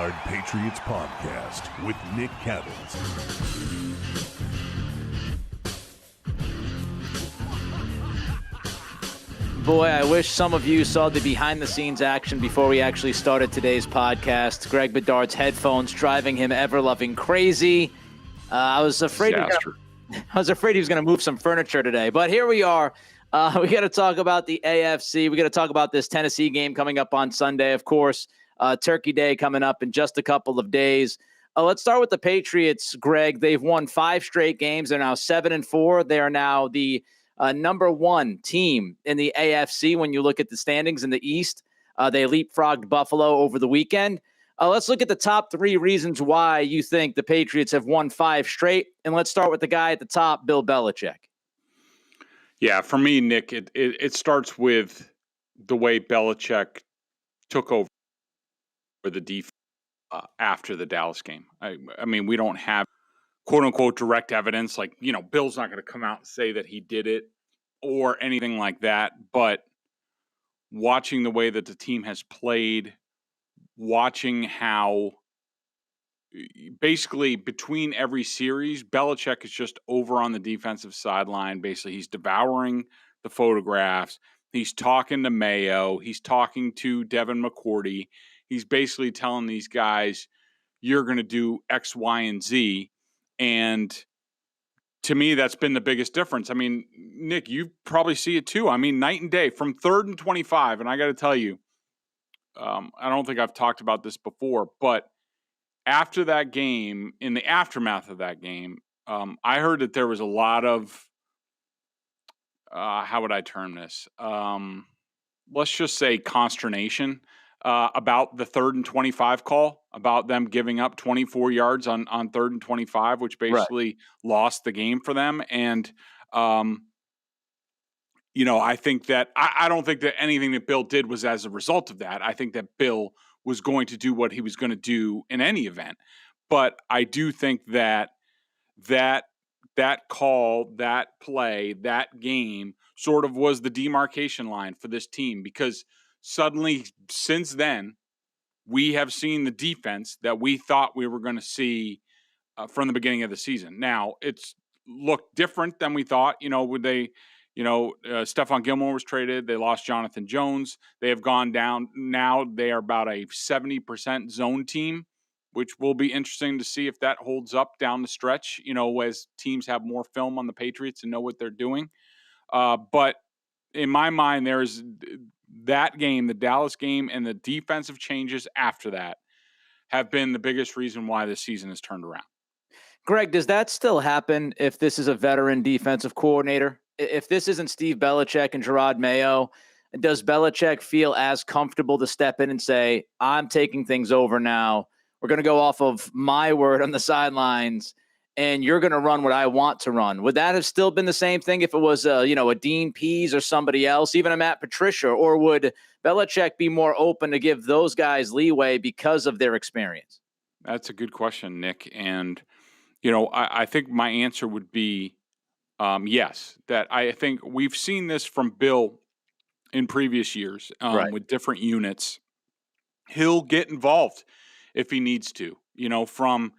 Bedard Patriots Podcast with Nick Cattles. Boy, I wish some of you saw the behind-the-scenes action before we actually started today's podcast. Greg Bedard's headphones driving him ever-loving crazy. I was afraid he was going to move some furniture today, but here we are. We got to talk about the AFC. We got to talk about this Tennessee game coming up on Sunday, of course. Turkey Day coming up in just a couple of days. Let's start with the Patriots, Greg. They've won 5 straight games. They're now 7-4. They are now the number 1 team in the AFC when you look at the standings in the East. They leapfrogged Buffalo over the weekend. Let's look at the top 3 reasons why you think the Patriots have won 5 straight. And let's start with the guy at the top, Bill Belichick. Yeah, for me, Nick, it starts with the way Belichick took over the defense after the Dallas game. I mean, we don't have quote-unquote direct evidence. Like, Bill's not going to come out and say that he did it or anything like that. But watching the way that the team has played, watching how basically between every series, Belichick is just over on the defensive sideline. Basically, he's devouring the photographs. He's talking to Mayo. He's talking to Devin McCourty. He's basically telling these guys, you're going to do X, Y, and Z. And to me, that's been the biggest difference. I mean, Nick, you probably see it too. I mean, night and day from 3rd and 25. And I got to tell you, I don't think I've talked about this before, but after that game, in the aftermath of that game, I heard that there was a lot of, how would I term this? Let's just say consternation about the 3rd and 25 call, about them giving up 24 yards on 3rd and 25, which basically lost the game for them. And, I think that I don't think that anything that Bill did was as a result of that. I think that Bill was going to do what he was going to do in any event. But I do think that call, that play, that game sort of was the demarcation line for this team, because suddenly, since then, we have seen the defense that we thought we were going to see from the beginning of the season. Now, it's looked different than we thought. Stephon Gilmore was traded. They lost Jonathan Jones. They have gone down. Now they are about a 70% zone team, which will be interesting to see if that holds up down the stretch, as teams have more film on the Patriots and know what they're doing. But in my mind, there's that game, the Dallas game, and the defensive changes after that have been the biggest reason why this season has turned around. Greg, does that still happen if this is a veteran defensive coordinator? If this isn't Steve Belichick and Gerard Mayo, does Belichick feel as comfortable to step in and say, I'm taking things over now. We're going to go off of my word on the sidelines, and you're going to run what I want to run? Would that have still been the same thing if it was, a Dean Pease or somebody else, even a Matt Patricia? Or would Belichick be more open to give those guys leeway because of their experience? That's a good question, Nick. And, I think my answer would be yes, that I think we've seen this from Bill in previous years with different units. He'll get involved if he needs to, from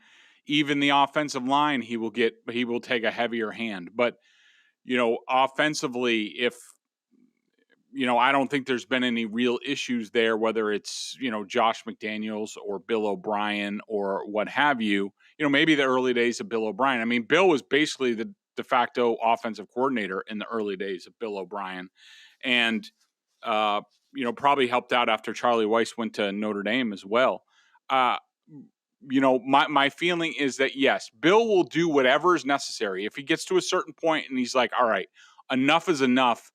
even the offensive line, he will take a heavier hand. But, offensively, if, I don't think there's been any real issues there, whether it's, Josh McDaniels or Bill O'Brien or what have you, maybe the early days of Bill O'Brien. I mean, Bill was basically the de facto offensive coordinator in the early days of Bill O'Brien. And, probably helped out after Charlie Weiss went to Notre Dame as well. My feeling is that, yes, Bill will do whatever is necessary. If he gets to a certain point and he's like, all right, enough is enough,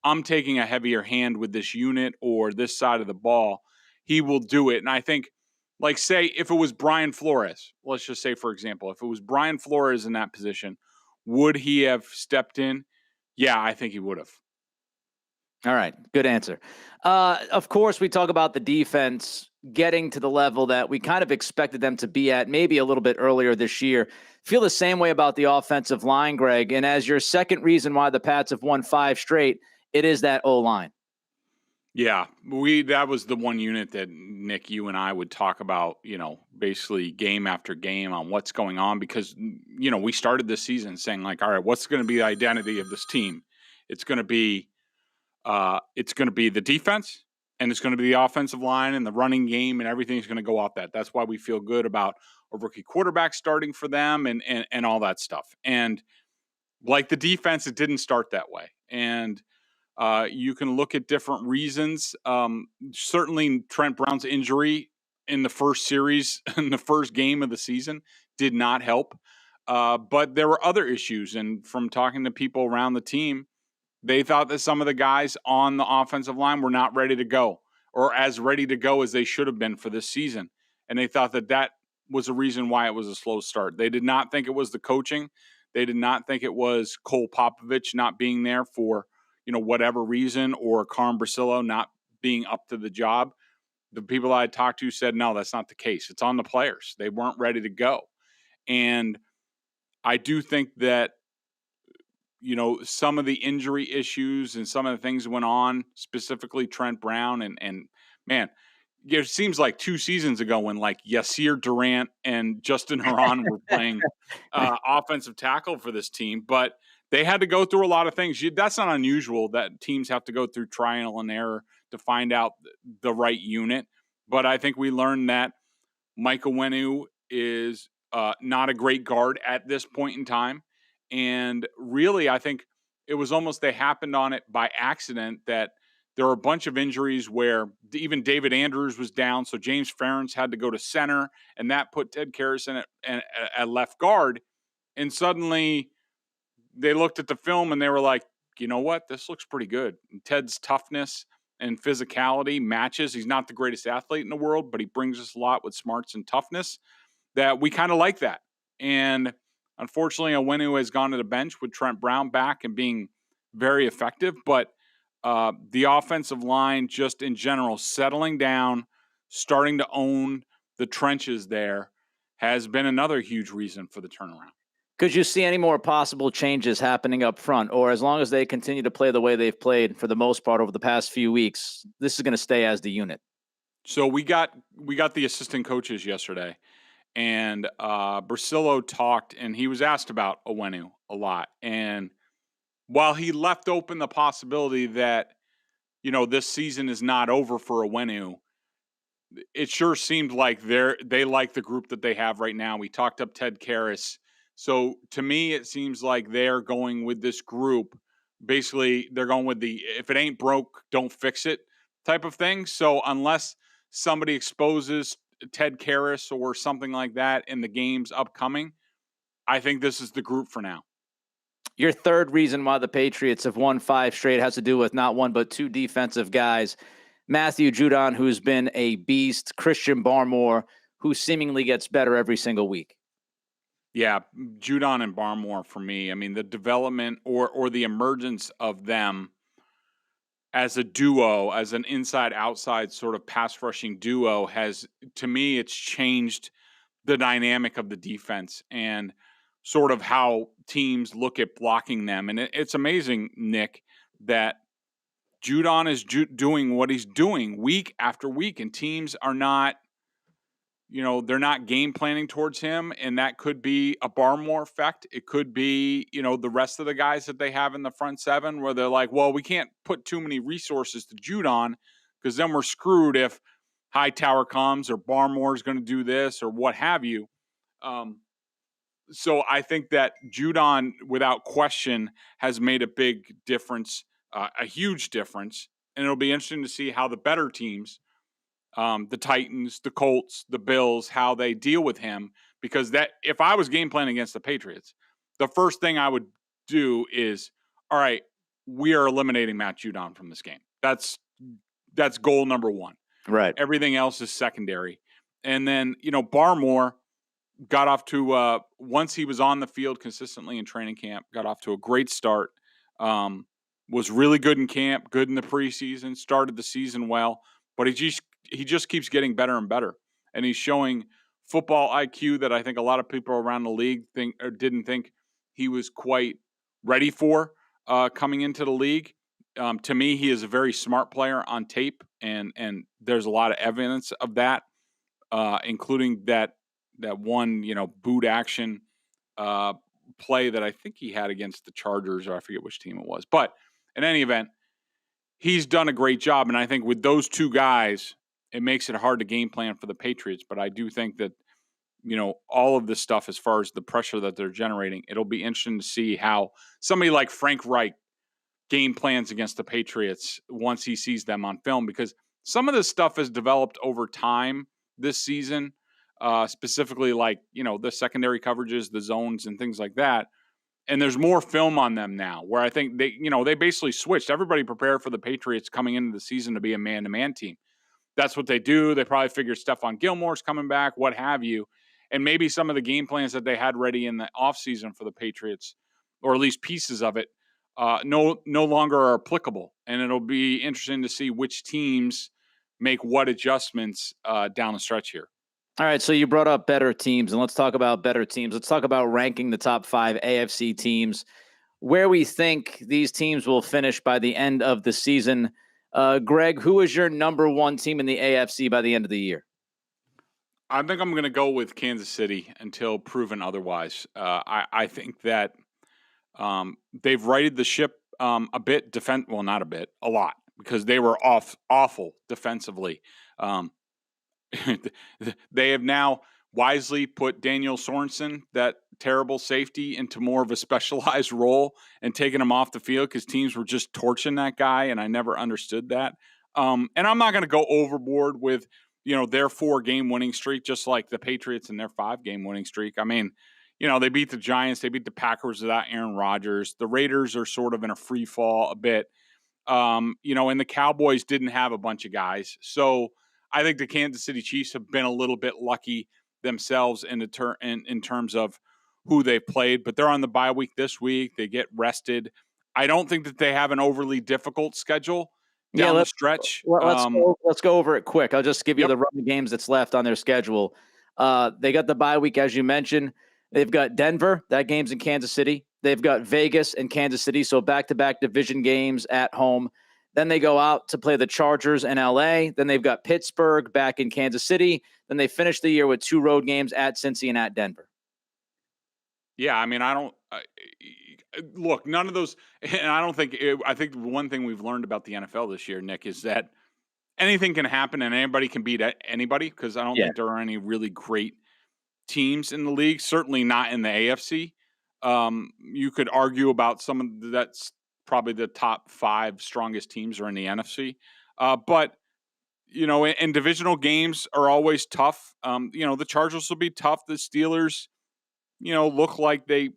I'm taking a heavier hand with this unit or this side of the ball, he will do it. And I think, like, say, if it was Brian Flores, let's just say, for example, if it was Brian Flores in that position, would he have stepped in? Yeah, I think he would have. All right. Good answer. Of course, we talk about the defense getting to the level that we kind of expected them to be at maybe a little bit earlier this year. Feel the same way about the offensive line, Greg. And as your second reason why the Pats have won 5 straight, it is that O-line. Yeah, that was the one unit that Nick, you and I would talk about, basically game after game on what's going on because we started this season saying like, all right, what's going to be the identity of this team? It's going to be the defense, and it's going to be the offensive line and the running game, and everything's going to go off that. That's why we feel good about a rookie quarterback starting for them and all that stuff. And like the defense, it didn't start that way, and you can look at different reasons. Certainly, Trent Brown's injury in the first series, in the first game of the season, did not help. But there were other issues. And from talking to people around the team, they thought that some of the guys on the offensive line were not ready to go or as ready to go as they should have been for this season. And they thought that was a reason why it was a slow start. They did not think it was the coaching. They did not think it was Cole Popovich not being there for whatever reason, or Carm Brasillo not being up to the job. The people I talked to said, no, that's not the case. It's on the players. They weren't ready to go. And I do think that, some of the injury issues and some of the things that went on, specifically Trent Brown and man, it seems like 2 seasons ago when like Yasir Durant and Justin Haran were playing offensive tackle for this team, but they had to go through a lot of things. That's not unusual that teams have to go through trial and error to find out the right unit. But I think we learned that Mike Onwenu is not a great guard at this point in time. And really, I think it was almost they happened on it by accident that there were a bunch of injuries where even David Andrews was down. So James Ferentz had to go to center, and that put Ted Karras at left guard. And suddenly they looked at the film and they were like, you know what? This looks pretty good. And Ted's toughness and physicality matches. He's not the greatest athlete in the world, but he brings us a lot with smarts and toughness that we kind of like that. And unfortunately, Onwenu has gone to the bench with Trent Brown back and being very effective. But the offensive line, just in general, settling down, starting to own the trenches there, has been another huge reason for the turnaround. Could you see any more possible changes happening up front, or as long as they continue to play the way they've played for the most part over the past few weeks, this is going to stay as the unit? So we got the assistant coaches yesterday, and Brasillo talked, and he was asked about Onwenu a lot. And while he left open the possibility that, this season is not over for Onwenu, it sure seemed like they like the group that they have right now. We talked up Ted Karras. So to me, it seems like they're going with this group. Basically, they're going with the if it ain't broke, don't fix it type of thing. So unless somebody exposes Ted Karras or something like that in the games upcoming, I think this is the group for now. Your third reason why the Patriots have won 5 straight has to do with not one but 2 defensive guys. Matthew Judon, who's been a beast, Christian Barmore, who seemingly gets better every single week. Yeah, Judon and Barmore for me. I mean, the development or the emergence of them as a duo, as an inside-outside sort of pass-rushing duo has, to me, it's changed the dynamic of the defense and sort of how teams look at blocking them. And it's amazing, Nick, that Judon is doing what he's doing week after week, and teams are not, they're not game planning towards him, and that could be a Barmore effect. It could be, the rest of the guys that they have in the front seven where they're like, well, we can't put too many resources to Judon because then we're screwed if Hightower comes or Barmore is going to do this or what have you. So I think that Judon, without question, has made a big difference, a huge difference, and it'll be interesting to see how the better teams, the Titans, the Colts, the Bills, how they deal with him. Because that, if I was game planning against the Patriots, the first thing I would do is, all right, we are eliminating Matt Judon from this game. That's goal number 1. Right. Everything else is secondary. And then, Barmore got off to, once he was on the field consistently in training camp, got off to a great start, was really good in camp, good in the preseason, started the season well, but he just keeps getting better and better. And he's showing football IQ that I think a lot of people around the league didn't think he was quite ready for coming into the league. To me, he is a very smart player on tape, and there's a lot of evidence of that, including that one boot action play that I think he had against the Chargers, or I forget which team it was. But in any event, he's done a great job, and I think with those two guys, it makes it hard to game plan for the Patriots. But I do think that all of this stuff, as far as the pressure that they're generating, it'll be interesting to see how somebody like Frank Reich game plans against the Patriots once he sees them on film, because some of this stuff has developed over time this season, specifically like, the secondary coverages, the zones and things like that. And there's more film on them now, where I think they basically switched. Everybody prepared for the Patriots coming into the season to be a man-to-man team. That's what they do. They probably figured Stephon Gilmore's coming back, what have you. And maybe some of the game plans that they had ready in the offseason for the Patriots, or at least pieces of it, no longer are applicable. And it'll be interesting to see which teams make what adjustments down the stretch here. All right, so you brought up better teams, and let's talk about better teams. Let's talk about ranking the top 5 AFC teams, where we think these teams will finish by the end of the season. Greg, who is your number 1 team in the AFC by the end of the year? I think I'm going to go with Kansas City until proven otherwise. I think that they've righted the ship a bit, well, not a bit, a lot, because they were awful defensively. They have now wisely put Daniel Sorensen, that terrible safety, into more of a specialized role and taken him off the field because teams were just torching that guy, and I never understood that. And I'm not going to go overboard with their 4-game winning streak, just like the Patriots and their 5-game winning streak. I mean, they beat the Giants, they beat the Packers without Aaron Rodgers. The Raiders are sort of in a free fall a bit, and the Cowboys didn't have a bunch of guys. So I think the Kansas City Chiefs have been a little bit lucky themselves in terms of who they've played, but they're on the bye week this week. They get rested. I don't think that they have an overly difficult schedule down the stretch. Let's go over it quick. I'll just give you the run of games that's left on their schedule. They got the bye week, as you mentioned. They've got Denver. That game's in Kansas City. They've got Vegas and Kansas City, so back-to-back division games at home. Then they go out to play the Chargers in LA. Then they've got Pittsburgh back in Kansas City. Then they finish the year with 2 road games at Cincy and at Denver. Yeah, I mean, look, none of those, and I think one thing we've learned about the NFL this year, Nick, is that anything can happen and anybody can beat anybody, because I don't think there are any really great teams in the league, certainly not in the AFC. You could argue about some of that's probably the top 5 strongest teams are in the NFC. But, and divisional games are always tough. The Chargers will be tough. The Steelers, look like they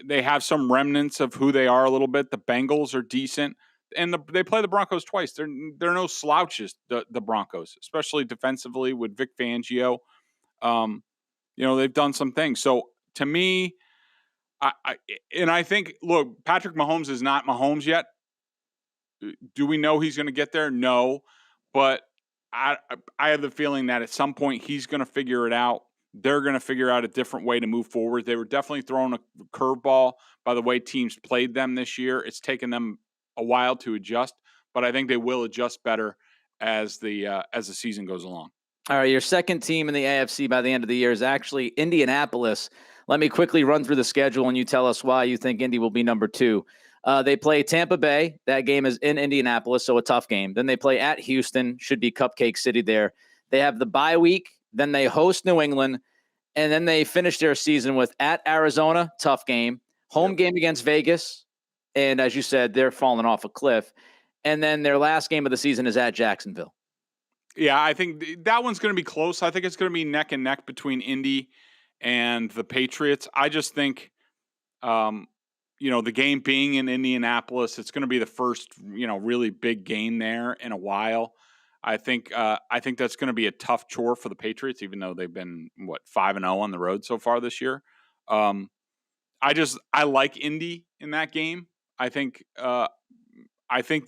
have some remnants of who they are a little bit. The Bengals are decent. And they play the Broncos twice. They're no slouches, the Broncos, especially defensively with Vic Fangio. They've done some things. So to me, I think, look, Patrick Mahomes is not Mahomes yet. Do we know he's going to get there? No. But I have the feeling that at some point he's going to figure it out. They're going to figure out a different way to move forward. They were definitely throwing a curveball by the way teams played them this year. It's taken them a while to adjust, but I think they will adjust better as the season goes along. All right, your second team in the AFC by the end of the year is actually Indianapolis. Let me quickly run through the schedule, and you tell us why you think Indy will be number 2. They play Tampa Bay. That game is in Indianapolis, so a tough game. Then they play at Houston. Should be Cupcake City there. They have the bye week. Then they host New England. And then they finish their season with at Arizona, tough game. Home game against Vegas. And as you said, they're falling off a cliff. And then their last game of the season is at Jacksonville. Yeah, I think that one's going to be close. I think it's going to be neck and neck between Indy and the Patriots. I just think, the game being in Indianapolis, it's going to be the first, really big game there in a while. I think that's going to be a tough chore for the Patriots, even though they've been 5-0 on the road so far this year. I like Indy in that game. I think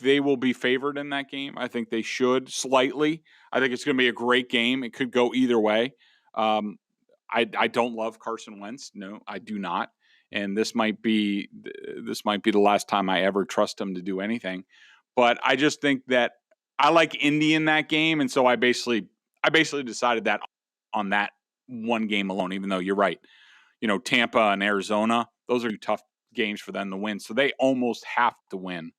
they will be favored in that game. I think they should slightly. I think it's going to be a great game. It could go either way. I don't love Carson Wentz. No, I do not. and this might be the last time I ever trust him to do anything. But I just think that I like Indy in that game, and so I basically decided that on that one game alone. Even though you're right, Tampa and Arizona, those are tough games for them to win, so they almost have to win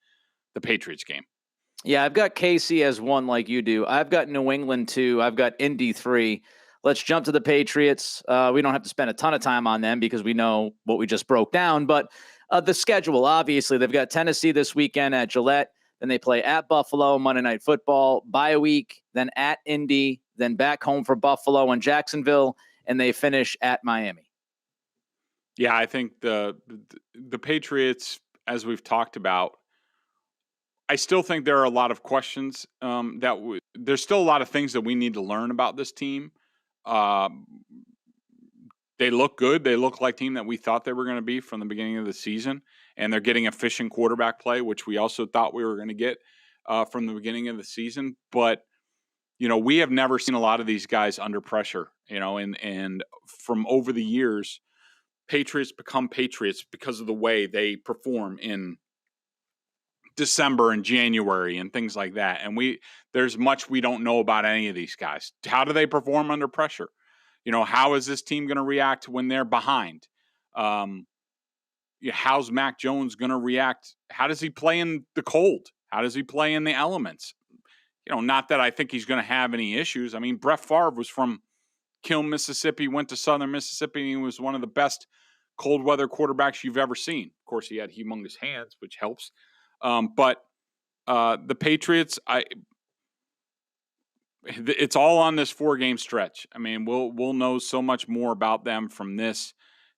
the Patriots game. Yeah, I've got KC as 1 like you do. I've got New England 2. I've got Indy 3. Let's jump to the Patriots. We don't have to spend a ton of time on them because we know what we just broke down. But the schedule, obviously, they've got Tennessee this weekend at Gillette. Then they play at Buffalo, Monday Night Football, bye week, then at Indy, then back home for Buffalo and Jacksonville, and they finish at Miami. Yeah, I think the Patriots, as we've talked about, I still think there are a lot of questions there's still a lot of things that we need to learn about this team. They look good. They look like team that we thought they were going to be from the beginning of the season, and they're getting efficient quarterback play, which we also thought we were going to get from the beginning of the season. But we have never seen a lot of these guys under pressure. And from over the years, Patriots become Patriots because of the way they perform in December and January and things like that. And there's much we don't know about any of these guys. How do they perform under pressure? How is this team going to react when they're behind? How's Mac Jones going to react? How does he play in the cold? How does he play in the elements? Not that I think he's going to have any issues. I mean, Brett Favre was from Kiln, Mississippi, went to Southern Mississippi, and he was one of the best cold weather quarterbacks you've ever seen. Of course, he had humongous hands, which helps. But the Patriots, it's all on this 4-game stretch. I mean, we'll know so much more about them from this.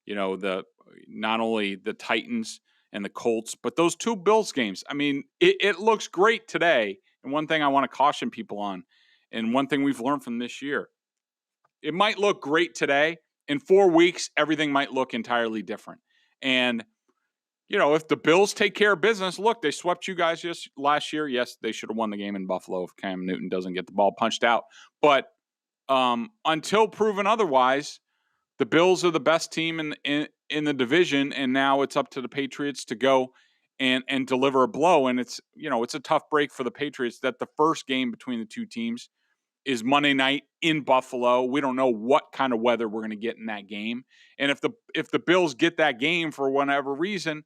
Not only the Titans and the Colts, but those 2 Bills games. I mean, it looks great today. And one thing I want to caution people on, and one thing we've learned from this year, it might look great today. In 4 weeks, everything might look entirely different. And if the Bills take care of business, look, they swept you guys just last year. Yes, they should have won the game in Buffalo if Cam Newton doesn't get the ball punched out. But until proven otherwise, the Bills are the best team in the division, and now it's up to the Patriots to go and deliver a blow. And it's a tough break for the Patriots that the first game between the two teams is Monday night in Buffalo. We don't know what kind of weather we're going to get in that game. And if the Bills get that game for whatever reason,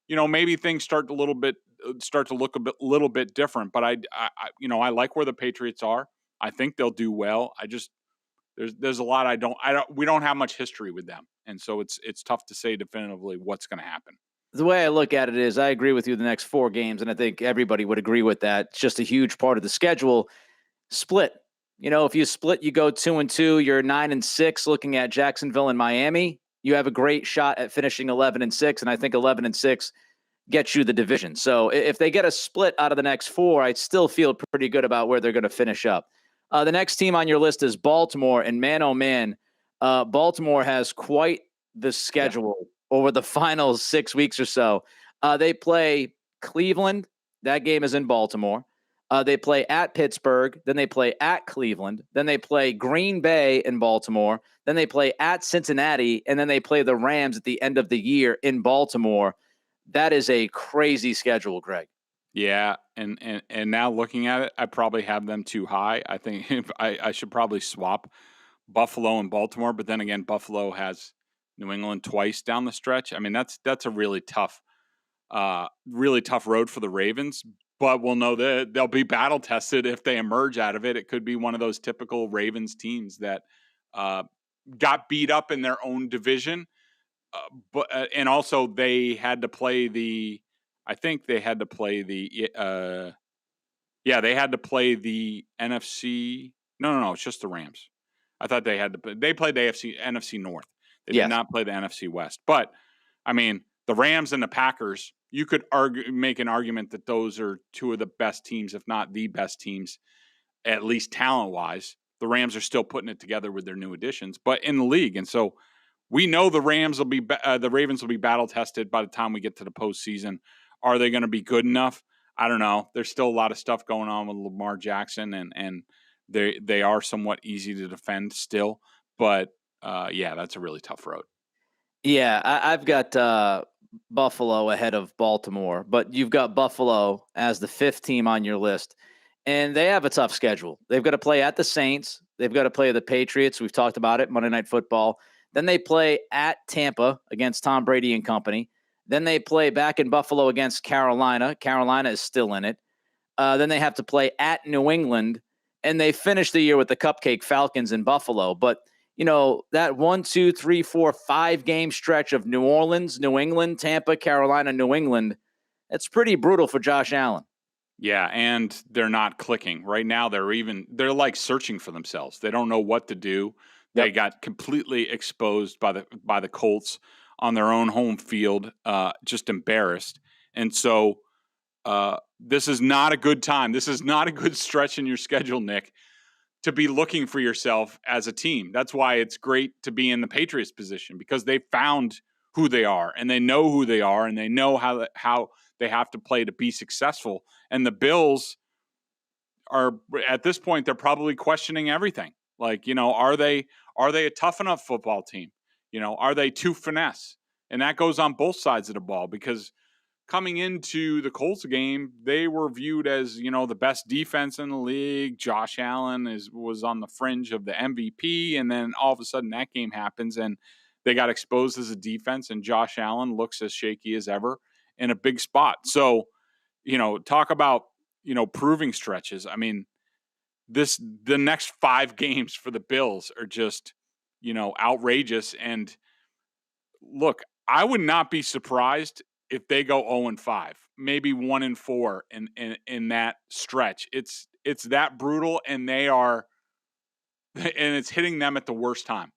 maybe things start to look a little bit different. But I like where the Patriots are. I think they'll do well. There's a lot we don't have much history with them, and so it's tough to say definitively what's going to happen. The way I look at it is, I agree with you. The next 4 games, and I think everybody would agree with that. It's just a huge part of the schedule. Split. If you split, you go 2-2. You're 9-6. Looking at Jacksonville and Miami, you have a great shot at finishing 11-6, and I think 11-6 gets you the division. So if they get a split out of the next 4, I still feel pretty good about where they're going to finish up. The next team on your list is Baltimore, and man, oh man, Baltimore has quite the schedule over the final 6 weeks or so. They play Cleveland. That game is in Baltimore. They play at Pittsburgh. Then they play at Cleveland. Then they play Green Bay in Baltimore. Then they play at Cincinnati. And then they play the Rams at the end of the year in Baltimore. That is a crazy schedule, Greg. Yeah, and now looking at it, I probably have them too high. I think I should probably swap Buffalo and Baltimore, but then again, Buffalo has New England twice down the stretch. I mean, that's a really tough road for the Ravens, but we'll know that they'll be battle tested if they emerge out of it. It could be one of those typical Ravens teams that got beat up in their own division, and also they had to play the NFC. No, it's just the Rams. I thought they played the NFC North. They did not play the NFC West. But I mean, the Rams and the Packers, you could make an argument that those are 2 of the best teams, if not the best teams, at least talent-wise. The Rams are still putting it together with their new additions, but in the league. And so we know the Ravens will be battle tested by the time we get to the postseason. Are they going to be good enough? I don't know. There's still a lot of stuff going on with Lamar Jackson, and they are somewhat easy to defend still. But, that's a really tough road. Yeah, I've got Buffalo ahead of Baltimore, but you've got Buffalo as the 5th team on your list. And they have a tough schedule. They've got to play at the Saints. They've got to play the Patriots. We've talked about it, Monday Night Football. Then they play at Tampa against Tom Brady and company. Then they play back in Buffalo against Carolina. Carolina is still in it. Then they have to play at New England. And they finish the year with the Cupcake Falcons in Buffalo. But, that 1, 2, 3, 4, 5 game stretch of New Orleans, New England, Tampa, Carolina, New England, it's pretty brutal for Josh Allen. Yeah, and they're not clicking. Right now they're like searching for themselves. They don't know what to do. They Yep. got completely exposed by the Colts on their own home field, just embarrassed. And so this is not a good time. This is not a good stretch in your schedule, Nick, to be looking for yourself as a team. That's why it's great to be in the Patriots position, because they found who they are and they know who they are and they know how they have to play to be successful. And the Bills are, at this point, they're probably questioning everything. Like, are they a tough enough football team? Are they too finesse? And that goes on both sides of the ball, because coming into the Colts game, they were viewed as, the best defense in the league. Josh Allen was on the fringe of the MVP. And then all of a sudden that game happens and they got exposed as a defense, and Josh Allen looks as shaky as ever in a big spot. So, talk about, proving stretches. I mean, the next 5 games for the Bills are just, outrageous. And look, I would not be surprised if they go 0-5, maybe 1-4 in that stretch. It's that brutal, and it's hitting them at the worst time.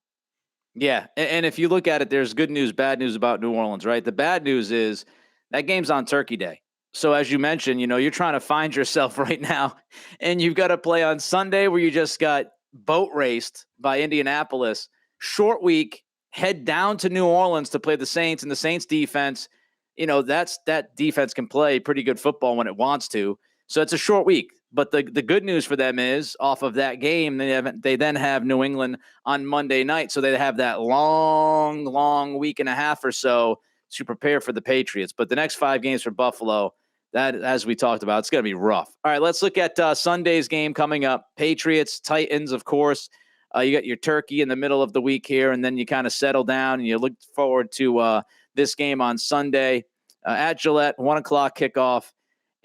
Yeah, and if you look at it, there's good news, bad news about New Orleans, right? The bad news is that game's on Turkey Day. So as you mentioned, you're trying to find yourself right now, and you've got to play on Sunday where you just got boat raced by Indianapolis. Short week, head down to New Orleans to play the Saints, and the Saints defense, that defense can play pretty good football when it wants to. So it's a short week. But the good news for them is, off of that game, they then have New England on Monday night. So they have that long week and a half or so to prepare for the Patriots. But the next 5 games for Buffalo, that, as we talked about, it's going to be rough. All right, let's look at Sunday's game coming up. Patriots-Titans, of course. You got your turkey in the middle of the week here, and then you kind of settle down, and you look forward to this game on Sunday at Gillette, 1 o'clock kickoff.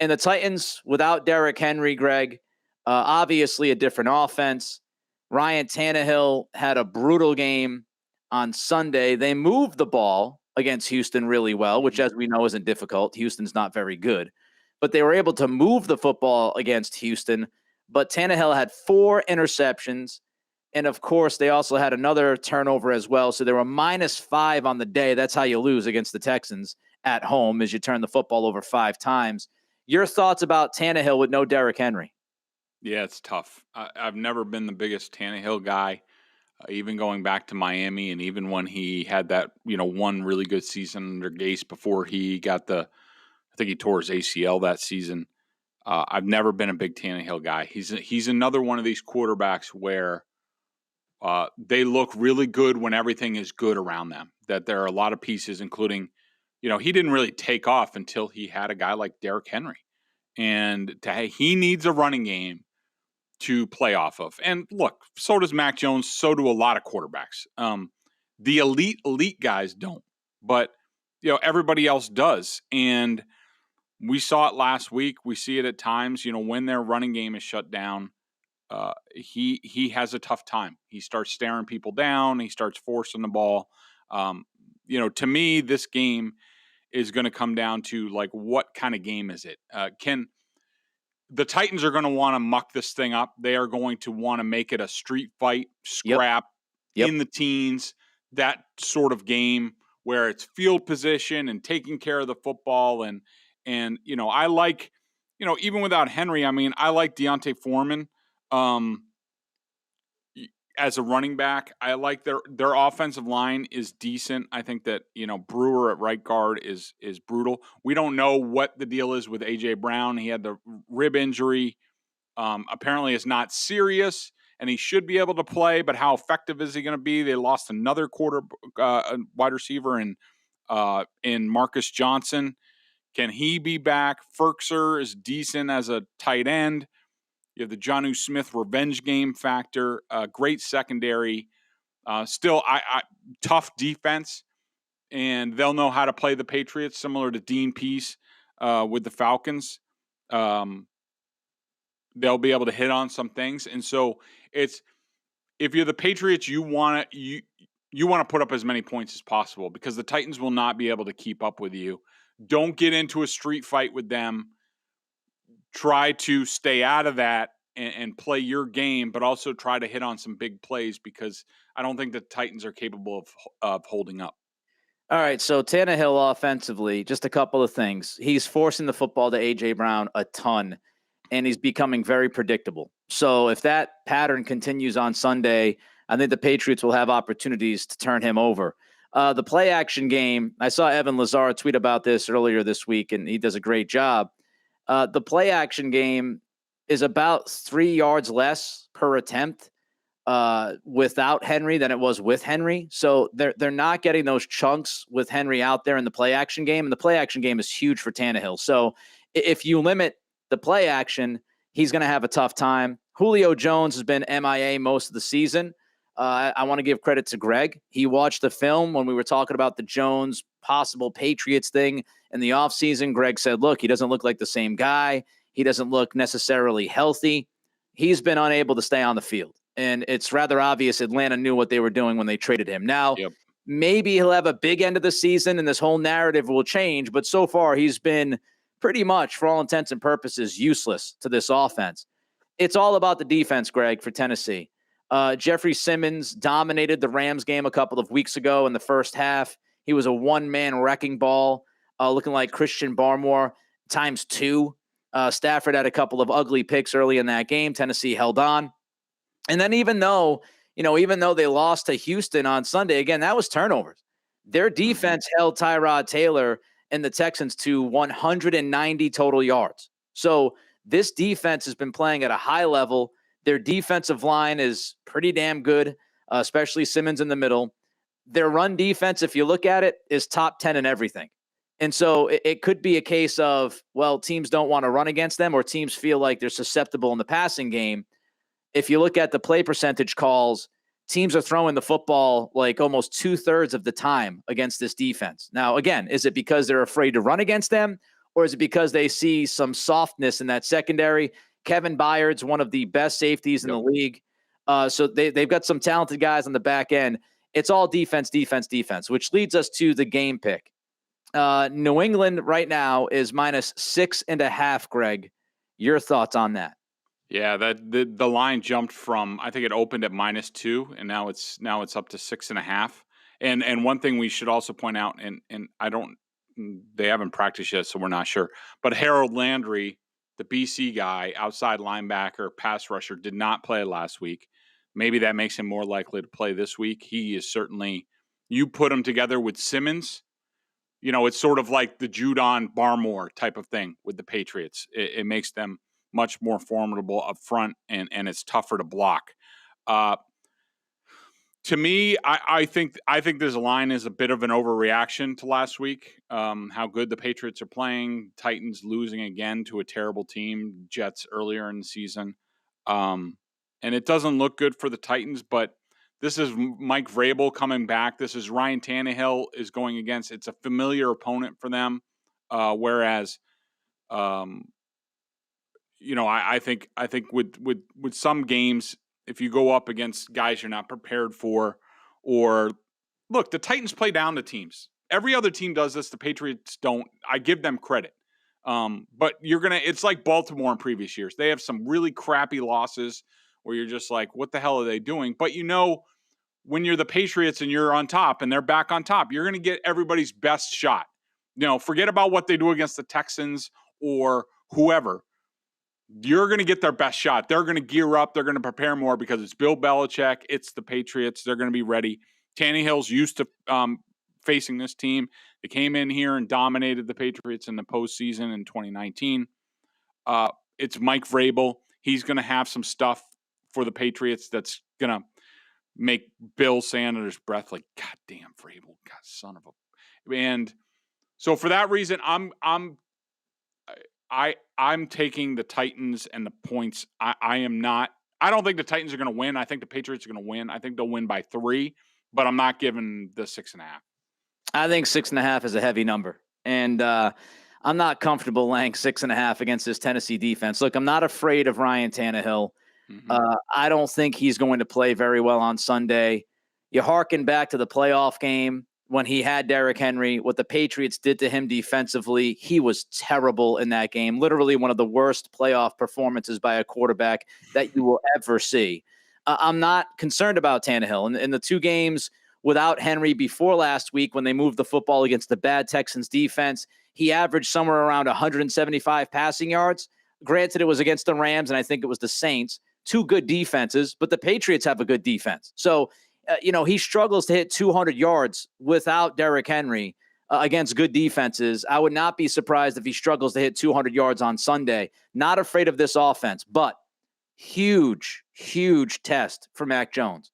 And the Titans, without Derrick Henry, Greg, obviously a different offense. Ryan Tannehill had a brutal game on Sunday. They moved the ball against Houston really well, which, as we know, isn't difficult. Houston's not very good. But they were able to move the football against Houston. But Tannehill had 4 interceptions. And, of course, they also had another turnover as well. So they were -5 on the day. That's how you lose against the Texans at home, is you turn the football over 5 times. Your thoughts about Tannehill with no Derrick Henry? Yeah, it's tough. I've never been the biggest Tannehill guy, even going back to Miami, and even when he had that, one really good season under Gase before he got I think he tore his ACL that season. I've never been a big Tannehill guy. He's another one of these quarterbacks where they look really good when everything is good around them. That there are a lot of pieces, including, he didn't really take off until he had a guy like Derrick Henry. And he needs a running game to play off of. And look, so does Mac Jones. So do a lot of quarterbacks. The elite guys don't, but everybody else does. And we saw it last week. We see it at times. When their running game is shut down, he has a tough time. He starts staring people down. He starts forcing the ball. To me, this game is going to come down to, like, what kind of game is it? The Titans are going to want to muck this thing up. They are going to want to make it a street fight, scrap Yep. in the teens, that sort of game where it's field position and taking care of the football. And I like, even without Henry, I mean, I like Deontay Foreman as a running back. I like their offensive line is decent. I think that, Brewer at right guard is brutal. We don't know what the deal is with A.J. Brown. He had the rib injury. Apparently it's not serious. and he should be able to play, but how effective is he going to be? They lost another wide receiver in Marcus Johnson. Can he be back? Ferkser is decent as a tight end. You have the Jonnu Smith revenge game factor. Great secondary. Still, tough defense, and they'll know how to play the Patriots, similar to Dean Pease with the Falcons. They'll be able to hit on some things, and so if you're the Patriots, you want to put up as many points as possible because the Titans will not be able to keep up with you. Don't get into a street fight with them. Try to stay out of that and play your game, but also try to hit on some big plays because I don't think the Titans are capable of holding up. All right, so Tannehill offensively, just a couple of things. He's forcing the football to A.J. Brown a ton, and he's becoming very predictable. So if that pattern continues on Sunday, I think the Patriots will have opportunities to turn him over. The play action game, I saw Evan Lazar tweet about this earlier this week, and he does a great job. The play action game is about 3 yards less per attempt without Henry than it was with Henry. So they're not getting those chunks with Henry out there in the play action game. And the play action game is huge for Tannehill. So if you limit the play action, he's going to have a tough time. Julio Jones has been MIA most of the season. I want to give credit to Greg. He watched the film when we were talking about the Jones possible Patriots thing in the offseason. Greg said, look, he doesn't look like the same guy. He doesn't look necessarily healthy. He's been unable to stay on the field. And it's rather obvious Atlanta knew what they were doing when they traded him. Now, maybe he'll have a big end of the season and this whole narrative will change. But so far, he's been pretty much, for all intents and purposes, useless to this offense. It's all about the defense, Greg, for Tennessee. Jeffrey Simmons dominated the Rams game a couple of weeks ago in the first half. He was a one-man wrecking ball, looking like Christian Barmore times 2. Stafford had a couple of ugly picks early in that game. Tennessee held on. And then even though they lost to Houston on Sunday, again, that was turnovers. Their defense held Tyrod Taylor and the Texans to 190 total yards. So this defense has been playing at a high level. Their defensive line is pretty damn good, especially Simmons in the middle. Their run defense, if you look at it, is top 10 in everything. And so it could be a case of, well, teams don't want to run against them or teams feel like they're susceptible in the passing game. If you look at the play percentage calls, teams are throwing the football like almost 2/3 of the time against this defense. Now, again, is it because they're afraid to run against them or is it because they see some softness in that secondary? Kevin Byard's one of the best safeties in the league. So they've got some talented guys on the back end. It's all defense, which leads us to the game pick. New England right now is -6.5, Greg. Your thoughts on that? Yeah, the line jumped from, I think it opened at -2 and now it's up to 6.5. And one thing we should also point out, and they haven't practiced yet, so we're not sure. But Harold Landry, the BC guy, outside linebacker, pass rusher, did not play last week. Maybe that makes him more likely to play this week. He is certainly, you put him together with Simmons, it's sort of like the Judon Barmore type of thing with the Patriots. It makes them much more formidable up front, and it's tougher to block. To me, I think this line is a bit of an overreaction to last week. How good the Patriots are playing, Titans losing again to a terrible team, Jets earlier in the season. And it doesn't look good for the Titans, but this is Mike Vrabel coming back. This is Ryan Tannehill is going against. It's a familiar opponent for them. Whereas, I think with some games, if you go up against guys you're not prepared for, or look, the Titans play down to teams. Every other team does this. The Patriots don't. I give them credit. But it's like Baltimore in previous years. They have some really crappy losses where you're just like, what the hell are they doing? But when you're the Patriots and you're on top and they're back on top, you're going to get everybody's best shot. Forget about what they do against the Texans or whoever. You're going to get their best shot. They're going to gear up. They're going to prepare more because it's Bill Belichick. It's the Patriots. They're going to be ready. Tannehill's used to facing this team. They came in here and dominated the Patriots in the postseason in 2019. It's Mike Vrabel. He's going to have some stuff for the Patriots that's going to make Bill Sanders' breath like, God damn, Vrabel, God, son of a. And so for that reason, I'm taking the Titans and the points. I don't think the Titans are going to win. I think the Patriots are going to win. I think they'll win by 3, but I'm not giving the 6.5. I think 6.5 is a heavy number. And I'm not comfortable laying 6.5 against this Tennessee defense. Look, I'm not afraid of Ryan Tannehill. I don't think he's going to play very well on Sunday. You hearken back to the playoff game when he had Derrick Henry, what the Patriots did to him defensively. He was terrible in that game, literally one of the worst playoff performances by a quarterback that you will ever see. I'm not concerned about Tannehill. In the 2 games without Henry before last week, when they moved the football against the bad Texans defense, he averaged somewhere around 175 passing yards. Granted, it was against the Rams, and I think it was the Saints. 2 good defenses, but the Patriots have a good defense. So, he struggles to hit 200 yards without Derrick Henry against good defenses. I would not be surprised if he struggles to hit 200 yards on Sunday. Not afraid of this offense, but huge, huge test for Mac Jones.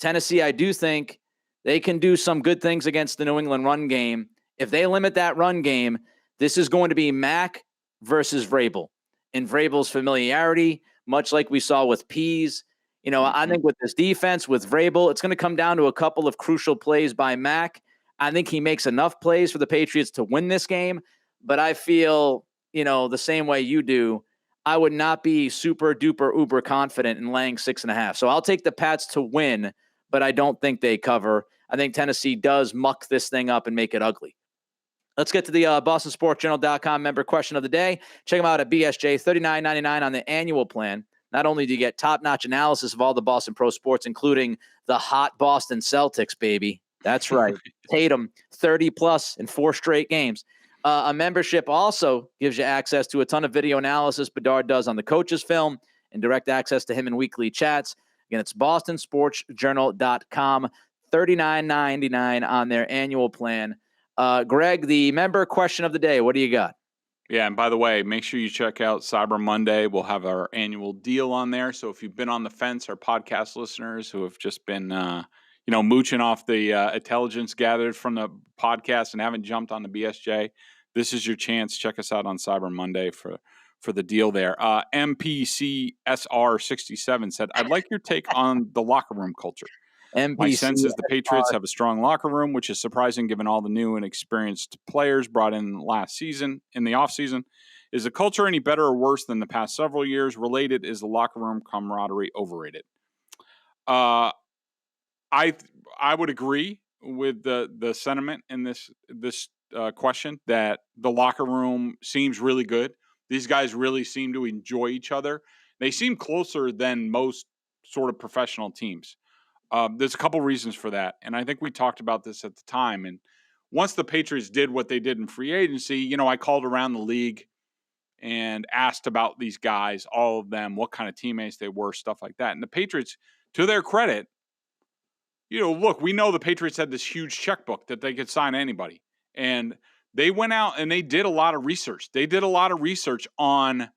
Tennessee, I do think they can do some good things against the New England run game. If they limit that run game, this is going to be Mac versus Vrabel. And Vrabel's familiarity, much like we saw with Pease. I think with this defense, with Vrabel, it's going to come down to a couple of crucial plays by Mac. I think he makes enough plays for the Patriots to win this game. But I feel, the same way you do, I would not be super duper uber confident in laying 6.5. So I'll take the Pats to win, but I don't think they cover. I think Tennessee does muck this thing up and make it ugly. Let's get to the BostonSportsJournal.com member question of the day. Check them out at BSJ, $39.99 on the annual plan. Not only do you get top-notch analysis of all the Boston pro sports, including the hot Boston Celtics, baby. That's right. Tatum, 30-plus in 4 straight games. A membership also gives you access to a ton of video analysis Bedard does on the coach's film and direct access to him in weekly chats. Again, it's BostonSportsJournal.com, $39.99 on their annual plan. Greg, the member question of the day, what do you got? Yeah, and by the way, make sure you check out Cyber Monday. We'll have our annual deal on there. So if you've been on the fence, our podcast listeners who have just been, mooching off the intelligence gathered from the podcast and haven't jumped on the BSJ, this is your chance. Check us out on Cyber Monday for the deal there. MPCSR67 said, I'd like your take on the locker room culture. My sense is the Patriots have a strong locker room, which is surprising given all the new and experienced players brought in last season, in the offseason. Is the culture any better or worse than the past several years? Related, is the locker room camaraderie overrated? I would agree with the sentiment in this question that the locker room seems really good. These guys really seem to enjoy each other. They seem closer than most sort of professional teams. There's a couple reasons for that, and I think we talked about this at the time. And once the Patriots did what they did in free agency, I called around the league and asked about these guys, all of them, what kind of teammates they were, stuff like that. And the Patriots, to their credit, look, we know the Patriots had this huge checkbook that they could sign anybody. And they went out and they did a lot of research. They did a lot of research on,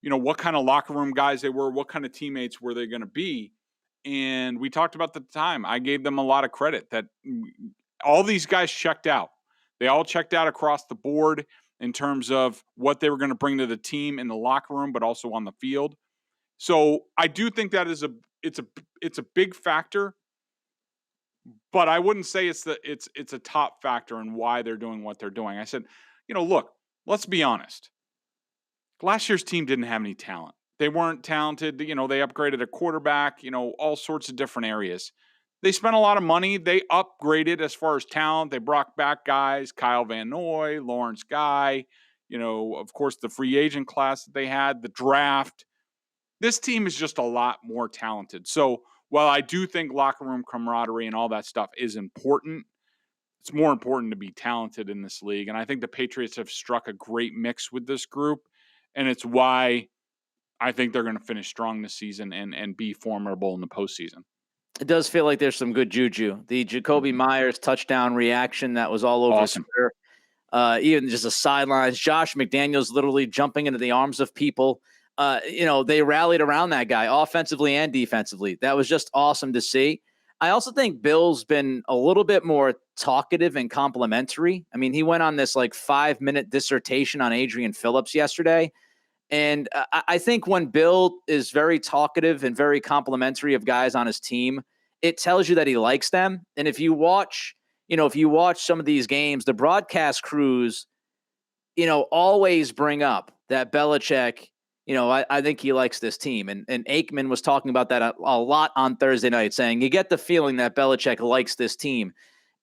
what kind of locker room guys they were, what kind of teammates were they going to be. And we talked about the time. I gave them a lot of credit that all these guys checked out. They all checked out across the board in terms of what they were going to bring to the team in the locker room, but also on the field. So I do think that it's a big factor, but I wouldn't say it's a top factor in why they're doing what they're doing. I said, look, let's be honest. Last year's team didn't have any talent. They weren't talented. They upgraded a quarterback, all sorts of different areas. They spent a lot of money. They upgraded as far as talent. They brought back guys, Kyle Van Noy, Lawrence Guy, of course, the free agent class that they had, the draft. This team is just a lot more talented. So while I do think locker room camaraderie and all that stuff is important, it's more important to be talented in this league. And I think the Patriots have struck a great mix with this group. And it's why I think they're going to finish strong this season and be formidable in the postseason. It does feel like there's some good juju. The Jacoby Myers touchdown reaction that was all over Twitter. Even just the sidelines. Josh McDaniels literally jumping into the arms of people they rallied around that guy offensively and defensively. That was just awesome to see. I also think Bill's been a little bit more talkative and complimentary. I mean, he went on this 5-minute dissertation on Adrian Phillips yesterday. And I think when Bill is very talkative and very complimentary of guys on his team, it tells you that he likes them. And if you watch some of these games, the broadcast crews, always bring up that Belichick, I think he likes this team. And Aikman was talking about that a lot on Thursday night, saying you get the feeling that Belichick likes this team.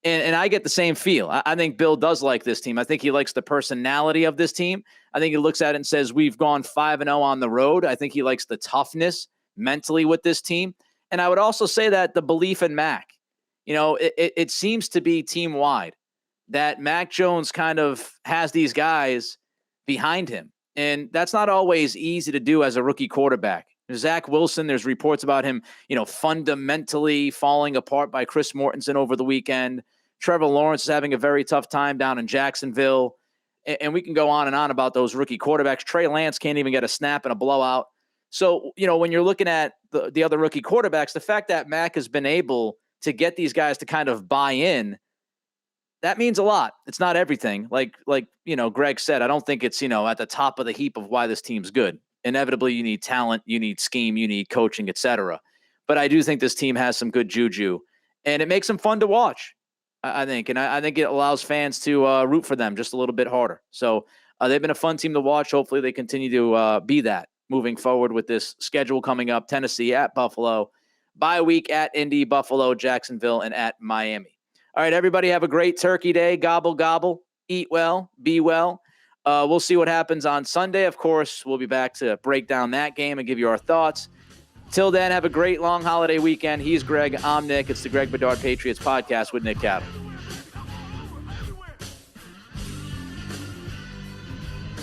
And I get the same feel. I think Bill does like this team. I think he likes the personality of this team. I think he looks at it and says, we've gone 5-0 on the road. I think he likes the toughness mentally with this team. And I would also say that the belief in Mac, it seems to be team-wide that Mac Jones kind of has these guys behind him. And that's not always easy to do as a rookie quarterback. Zach Wilson, there's reports about him, fundamentally falling apart by Chris Mortensen over the weekend. Trevor Lawrence is having a very tough time down in Jacksonville. And we can go on and on about those rookie quarterbacks. Trey Lance can't even get a snap in a blowout. So, when you're looking at the other rookie quarterbacks, the fact that Mac has been able to get these guys to kind of buy in, that means a lot. It's not everything. Like Greg said, I don't think it's, at the top of the heap of why this team's good. Inevitably, you need talent, you need scheme, you need coaching, etc. But I do think this team has some good juju, and it makes them fun to watch, I think. And I think it allows fans to root for them just a little bit harder. So they've been a fun team to watch. Hopefully they continue to be that moving forward with this schedule coming up. Tennessee at Buffalo, bye week at Indy, Buffalo, Jacksonville, and at Miami. All right, everybody have a great Turkey Day. Gobble, gobble, eat well, be well. We'll see what happens on Sunday. Of course, we'll be back to break down that game and give you our thoughts. Till then, have a great long holiday weekend. He's Greg. I'm Nick. It's the Greg Bedard Patriots Podcast with Nick Cattle.